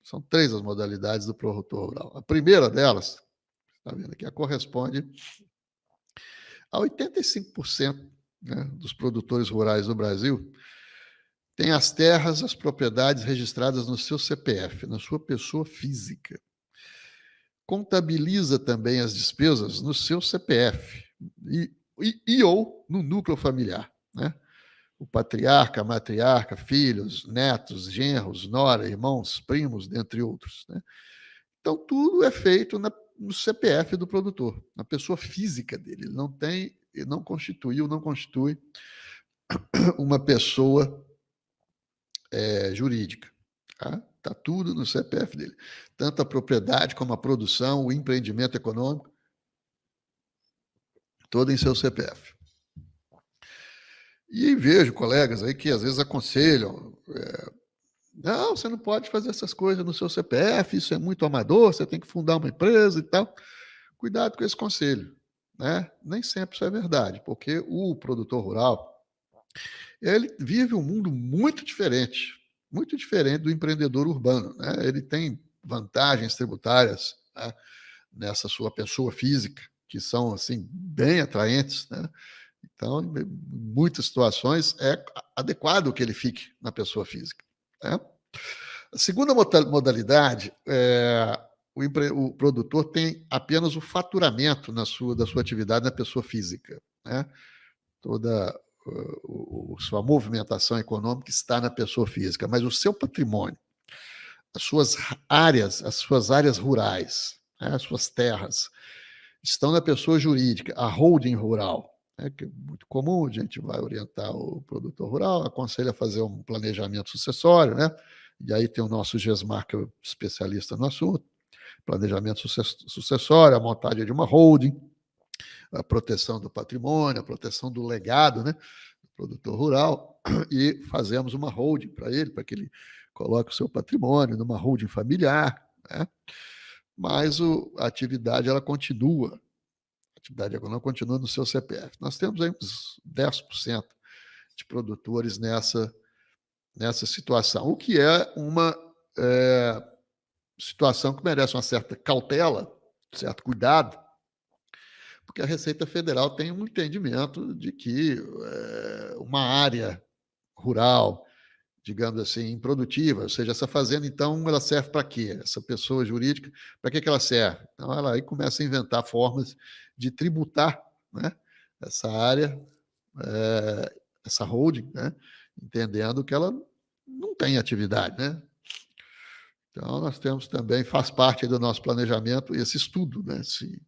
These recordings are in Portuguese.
São 3 as modalidades do produtor rural. A primeira delas, está vendo aqui, corresponde a 85%, né, dos produtores rurais do Brasil têm as terras, as propriedades registradas no seu CPF, na sua pessoa física. Contabiliza também as despesas no seu CPF ou no núcleo familiar, né? O patriarca, a matriarca, filhos, netos, genros, nora, irmãos, primos, dentre outros, né? Então, tudo é feito no CPF do produtor, na pessoa física dele. Ele não constitui uma pessoa jurídica. Tá tudo no CPF dele. Tanto a propriedade como a produção, o empreendimento econômico, todo em seu CPF. E vejo colegas aí que às vezes aconselham, não, você não pode fazer essas coisas no seu CPF, isso é muito amador, você tem que fundar uma empresa e tal. Cuidado com esse conselho, né? Nem sempre isso é verdade, porque o produtor rural, ele vive um mundo muito diferente do empreendedor urbano, né? Ele tem vantagens tributárias, né, nessa sua pessoa física, que são assim bem atraentes, né? Então, em muitas situações é adequado que ele fique na pessoa física, né? A segunda modalidade é o produtor tem apenas o faturamento da sua atividade na pessoa física, né? Toda sua movimentação econômica está na pessoa física, mas o seu patrimônio, as suas áreas rurais, né, as suas terras, estão na pessoa jurídica, a holding rural, né, que é muito comum, a gente vai orientar o produtor rural, aconselha a fazer um planejamento sucessório, né? E aí tem o nosso GESMAR, que é o especialista no assunto, planejamento sucessório, a montagem de uma holding, a proteção do patrimônio, a proteção do legado, né, do produtor rural, e fazemos uma holding para ele, para que ele coloque o seu patrimônio numa holding familiar, né? Mas a atividade ela continua, a atividade econômica continua no seu CPF. Nós temos aí uns 10% de produtores nessa situação, o que é uma situação que merece uma certa cautela, certo cuidado, porque a Receita Federal tem um entendimento de que uma área rural, digamos assim, improdutiva, ou seja, essa fazenda, então, ela serve para quê? Essa pessoa jurídica, para que ela serve? Então, ela aí começa a inventar formas de tributar, né, essa área, essa holding, né, entendendo que ela não tem atividade, né? Então, nós temos também, faz parte do nosso planejamento, esse estudo, né, se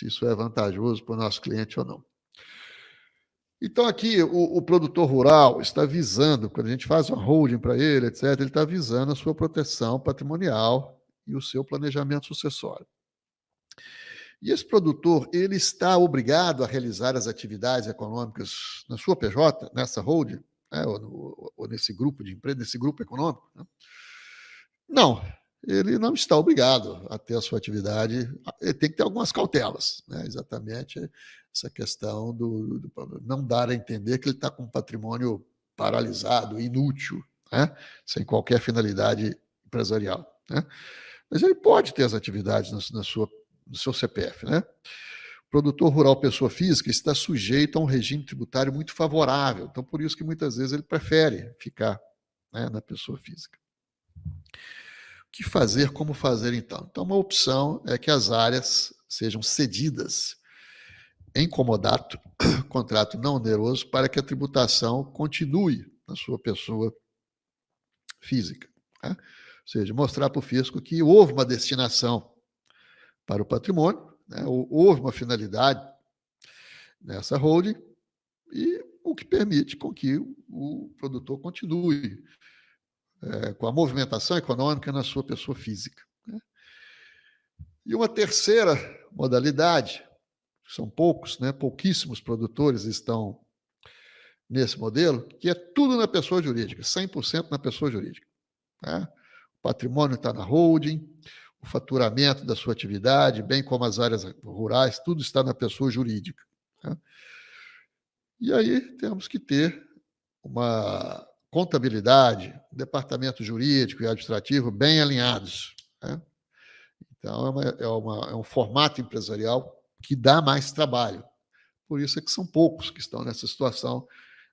isso é vantajoso para o nosso cliente ou não. Então, aqui, o produtor rural está visando, quando a gente faz uma holding para ele, etc., ele está visando a sua proteção patrimonial e o seu planejamento sucessório. E esse produtor, ele está obrigado a realizar as atividades econômicas na sua PJ, nessa holding, né, ou nesse grupo de empresa, nesse grupo econômico, né? Não, ele não está obrigado a ter a sua atividade, ele tem que ter algumas cautelas, né? Exatamente essa questão do não dar a entender que ele está com um patrimônio paralisado, inútil, né? Sem qualquer finalidade empresarial, né? Mas ele pode ter as atividades no seu CPF, né? O produtor rural, pessoa física, está sujeito a um regime tributário muito favorável, então por isso que muitas vezes ele prefere ficar, né, na pessoa física. O que fazer, como fazer então? Então, uma opção é que as áreas sejam cedidas em comodato, contrato não oneroso, para que a tributação continue na sua pessoa física, né? Ou seja, mostrar para o fisco que houve uma destinação para o patrimônio, né? Houve uma finalidade nessa holding, e o que permite com que o produtor continue com a movimentação econômica na sua pessoa física, né? E uma terceira modalidade, são poucos, né? Pouquíssimos produtores estão nesse modelo, que é tudo na pessoa jurídica, 100% na pessoa jurídica, né? O patrimônio está na holding, o faturamento da sua atividade, bem como as áreas rurais, tudo está na pessoa jurídica, né? E aí temos que ter uma contabilidade, departamento jurídico e administrativo bem alinhados, né? Então, é um formato empresarial que dá mais trabalho. Por isso é que são poucos que estão nessa situação,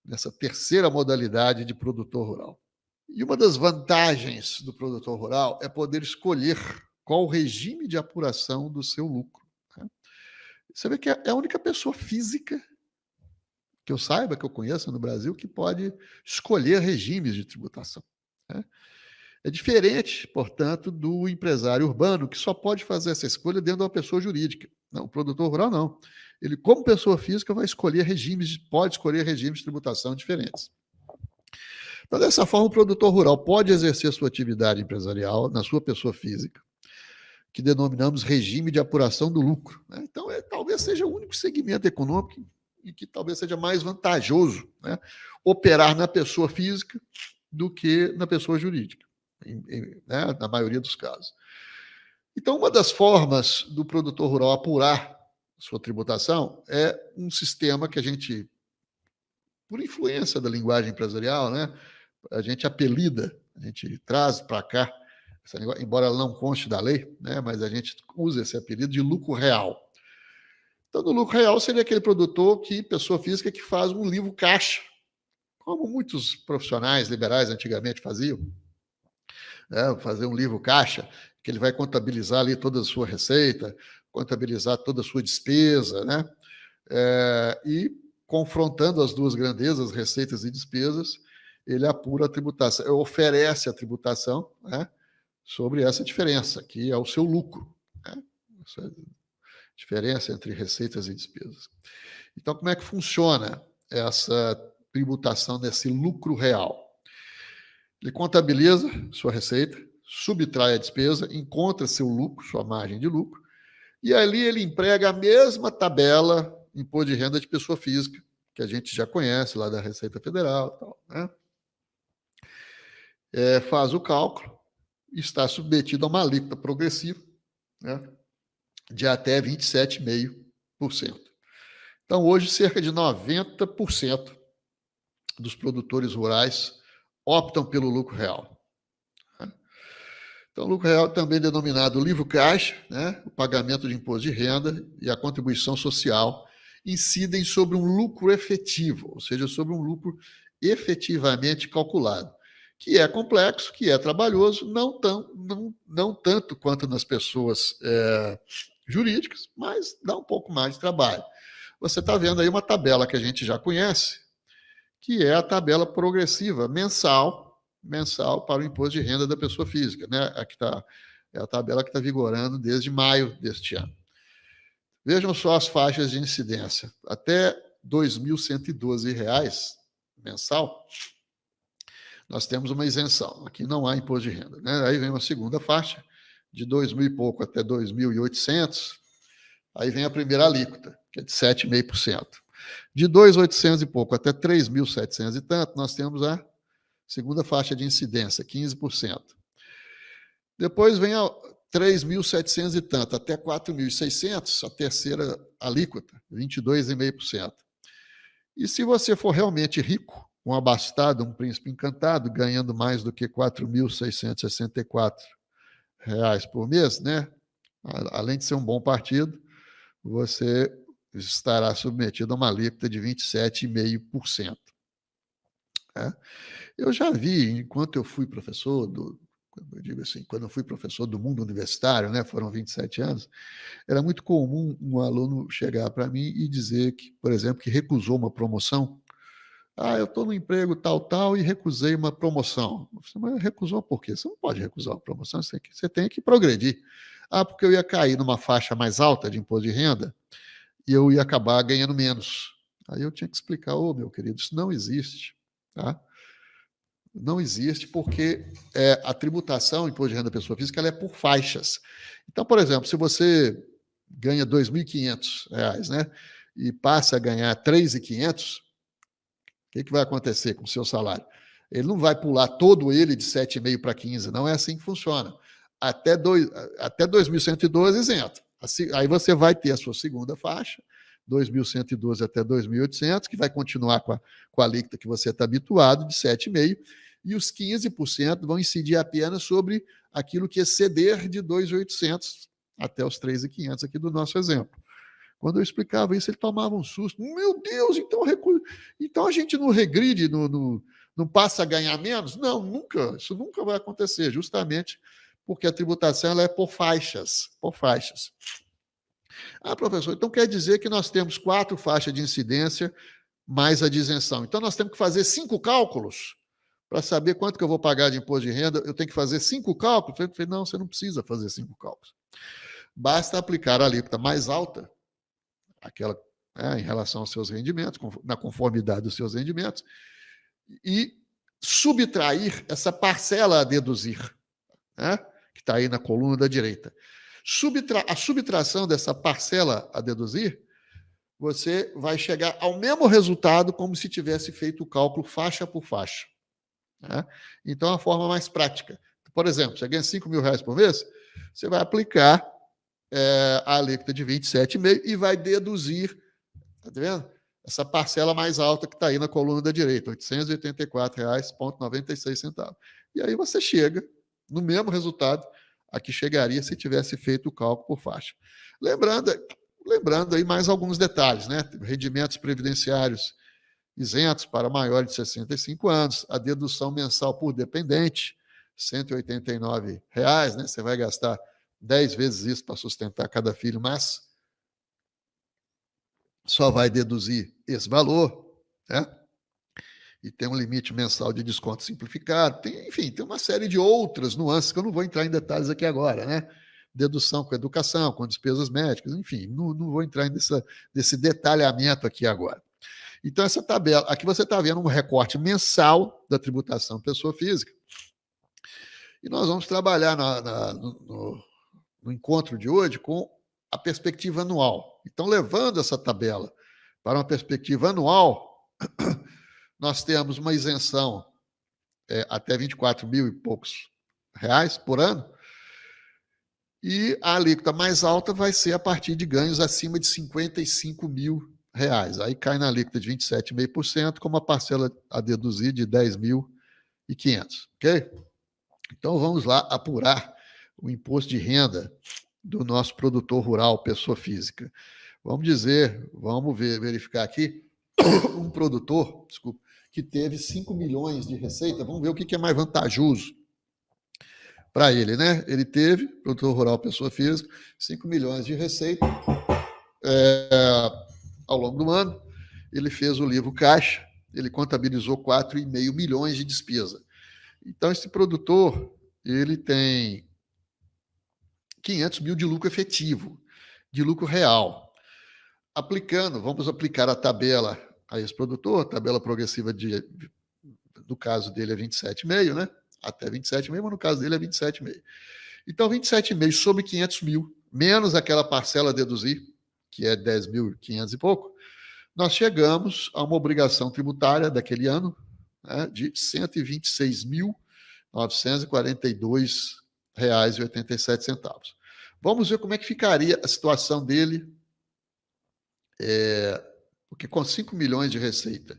nessa terceira modalidade de produtor rural. E uma das vantagens do produtor rural é poder escolher qual o regime de apuração do seu lucro, né? Você vê que é a única pessoa física que eu saiba, que eu conheça no Brasil, que pode escolher regimes de tributação, né? É diferente, portanto, do empresário urbano, que só pode fazer essa escolha dentro de uma pessoa jurídica. Não, o produtor rural não. Ele, como pessoa física, vai escolher regimes, pode escolher regimes de tributação diferentes. Então, dessa forma, o produtor rural pode exercer sua atividade empresarial na sua pessoa física, que denominamos regime de apuração do lucro, né? Então, talvez seja o único segmento econômico e que talvez seja mais vantajoso, né, operar na pessoa física do que na pessoa jurídica, né, na maioria dos casos. Então, uma das formas do produtor rural apurar sua tributação é um sistema que a gente, por influência da linguagem empresarial, né, a gente apelida, a gente traz para cá, embora ela não conste da lei, né, mas a gente usa esse apelido de lucro real. Então, no lucro real seria aquele produtor pessoa física, que faz um livro caixa, como muitos profissionais liberais antigamente faziam, né, fazer um livro caixa, que ele vai contabilizar ali toda a sua receita, contabilizar toda a sua despesa, né, e confrontando as duas grandezas, receitas e despesas, ele apura a tributação, oferece a tributação, né, sobre essa diferença, que é o seu lucro, né, essa diferença entre receitas e despesas. Então, como é que funciona essa tributação desse lucro real? Ele contabiliza sua receita, subtrai a despesa, encontra seu lucro, sua margem de lucro, e ali ele emprega a mesma tabela imposto de renda de pessoa física, que a gente já conhece lá da Receita Federal, tal, né? Faz o cálculo, está submetido a uma alíquota progressiva, né, de até 27,5%. Então, hoje, cerca de 90% dos produtores rurais optam pelo lucro real, né? Então, o lucro real, também denominado livro caixa, né, o pagamento de imposto de renda e a contribuição social, incidem sobre um lucro efetivo, ou seja, sobre um lucro efetivamente calculado, que é complexo, que é trabalhoso, não tanto quanto nas pessoas jurídicas, mas dá um pouco mais de trabalho. Você está vendo aí uma tabela que a gente já conhece, que é a tabela progressiva mensal para o imposto de renda da pessoa física, né? É a tabela que está vigorando desde maio deste ano. Vejam só as faixas de incidência. Até R$ 2.112 mensal, nós temos uma isenção. Aqui não há imposto de renda, né? Aí vem uma segunda faixa, de 2.000 e pouco até 2.800. Aí vem a primeira alíquota, que é de 7,5%. De 2.800 e pouco até 3.700 e tanto, nós temos a segunda faixa de incidência, 15%. Depois vem a 3.700 e tanto, até 4.600, a terceira alíquota, 22,5%. E se você for realmente rico, um abastado, um príncipe encantado, ganhando mais do que R$ 4.664 por mês, né? Além de ser um bom partido, você estará submetido a uma alíquota de 27,5%. Eu já vi, enquanto eu fui professor, quando eu fui professor do mundo universitário, né, foram 27 anos, era muito comum um aluno chegar para mim e dizer que, por exemplo, que recusou uma promoção. Eu estou no emprego tal, e recusei uma promoção. Mas recusou por quê? Você não pode recusar uma promoção, você tem que progredir. Porque eu ia cair numa faixa mais alta de imposto de renda e eu ia acabar ganhando menos. Aí eu tinha que explicar, meu querido, isso não existe, tá? Não existe, porque a tributação, o imposto de renda da pessoa física, ela é por faixas. Então, por exemplo, se você ganha R$ 2.500, né, e passa a ganhar R$ 3.500, o que vai acontecer com o seu salário? Ele não vai pular todo ele de 7,5 para 15, não é assim que funciona. Até 2.112 isento. Aí você vai ter a sua segunda faixa, 2.112 até 2.800, que vai continuar com a alíquota que você está habituado, de 7,5%, e os 15% vão incidir apenas sobre aquilo que exceder de 2.800 até os 3.500 aqui do nosso exemplo. Quando eu explicava isso, ele tomava um susto. Meu Deus, então a gente não regride, não passa a ganhar menos? Não, nunca. Isso nunca vai acontecer, justamente porque a tributação ela é por faixas. Por faixas. Ah, professor, então quer dizer que nós temos 4 faixas de incidência mais a de isenção. Então nós temos que fazer 5 cálculos para saber quanto que eu vou pagar de imposto de renda. Eu tenho que fazer 5 cálculos? Eu falei, não, você não precisa fazer 5 cálculos. Basta aplicar a alíquota mais alta, aquela em relação aos seus rendimentos, na conformidade dos seus rendimentos, e subtrair essa parcela a deduzir, né, que está aí na coluna da direita. A subtração dessa parcela a deduzir, você vai chegar ao mesmo resultado como se tivesse feito o cálculo faixa por faixa. Né? Então, é uma forma mais prática. Por exemplo, você ganha R$5.000 por mês, você vai aplicar a alíquota de 27,5% e vai deduzir, tá vendo? Essa parcela mais alta que está aí na coluna da direita, R$ 884,96. E aí você chega no mesmo resultado a que chegaria se tivesse feito o cálculo por faixa. Lembrando aí mais alguns detalhes, né? Rendimentos previdenciários isentos para maiores de 65 anos, a dedução mensal por dependente, R$ 189, né? Você vai gastar 10 vezes isso para sustentar cada filho, mas só vai deduzir esse valor, né? E tem um limite mensal de desconto simplificado, enfim, tem uma série de outras nuances que eu não vou entrar em detalhes aqui agora, né? Dedução com educação, com despesas médicas, enfim, não vou entrar nesse detalhamento aqui agora. Então, essa tabela, aqui você está vendo um recorte mensal da tributação pessoa física, e nós vamos trabalhar no encontro de hoje com a perspectiva anual. Então, levando essa tabela para uma perspectiva anual, nós temos uma isenção até 24 mil e poucos reais por ano, e a alíquota mais alta vai ser a partir de ganhos acima de 55 mil reais. Aí cai na alíquota de 27,5%, com uma parcela a deduzir de 10.500, ok? Então, vamos lá apurar o imposto de renda do nosso produtor rural, pessoa física. Vamos verificar aqui, um produtor, desculpa, que teve 5 milhões de receita. Vamos ver o que é mais vantajoso para ele, né? Ele teve, produtor rural, pessoa física, 5 milhões de receita ao longo do ano. Ele fez o livro caixa, ele contabilizou 4,5 milhões de despesa. Então, esse produtor, ele tem 500 mil de lucro efetivo, de lucro real. Vamos aplicar a tabela a esse produtor, a tabela progressiva no caso dele é 27,5, né? Até 27,5, mas no caso dele é 27,5. Então, 27,5 sobre 500 mil, menos aquela parcela a deduzir, que é 10.500 e pouco, nós chegamos a uma obrigação tributária daquele ano, né, de R$ 126.942,87. Vamos ver como é que ficaria a situação dele, porque com 5 milhões de receita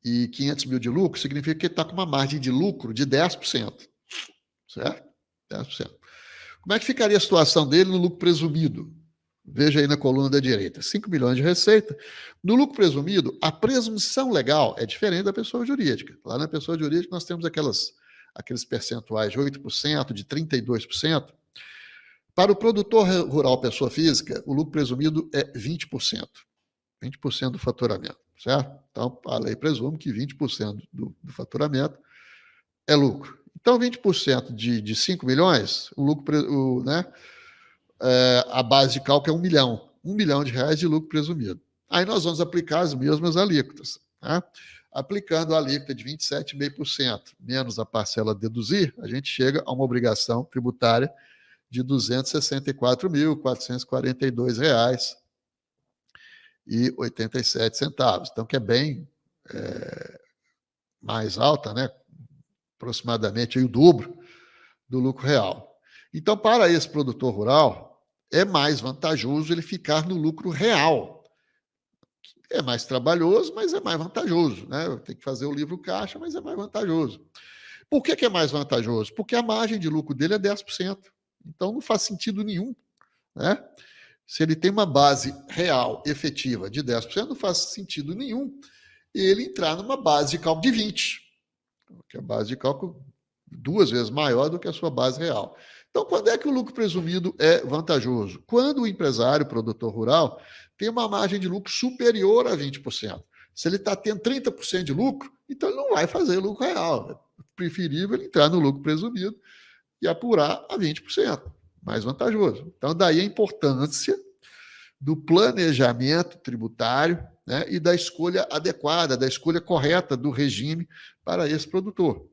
e 500 mil de lucro, significa que ele está com uma margem de lucro de 10%, certo? 10%. Como é que ficaria a situação dele no lucro presumido? Veja aí na coluna da direita, 5 milhões de receita. No lucro presumido, a presunção legal é diferente da pessoa jurídica. Lá na pessoa jurídica nós temos aqueles percentuais de 8%, de 32%. Para o produtor rural pessoa física, o lucro presumido é 20%. 20% do faturamento, certo? Então, a lei presume que 20% do faturamento é lucro. Então, 20% de 5 milhões, o lucro, a base de cálculo é 1 milhão. 1 milhão de reais de lucro presumido. Aí nós vamos aplicar as mesmas alíquotas. Né? Aplicando a alíquota de 27,5% menos a parcela a deduzir, a gente chega a uma obrigação tributária de R$ 264.442,87. Então, que é bem mais alta, né? Aproximadamente aí o dobro do lucro real. Então, para esse produtor rural, é mais vantajoso ele ficar no lucro real, É mais trabalhoso, mas é mais vantajoso, né? Tem que fazer o livro caixa, mas é mais vantajoso. Por que é mais vantajoso? Porque a margem de lucro dele é 10%. Então não faz sentido nenhum, né? Se ele tem uma base real, efetiva, de 10%, não faz sentido nenhum ele entrar numa base de cálculo de 20%, que é a base de cálculo 2 vezes maior do que a sua base real. Então, quando é que o lucro presumido é vantajoso? Quando o empresário, o produtor rural, tem uma margem de lucro superior a 20%. Se ele está tendo 30% de lucro, então ele não vai fazer lucro real. É preferível ele entrar no lucro presumido e apurar a 20%. Mais vantajoso. Então, daí a importância do planejamento tributário, né, e da escolha adequada, da escolha correta do regime para esse produtor.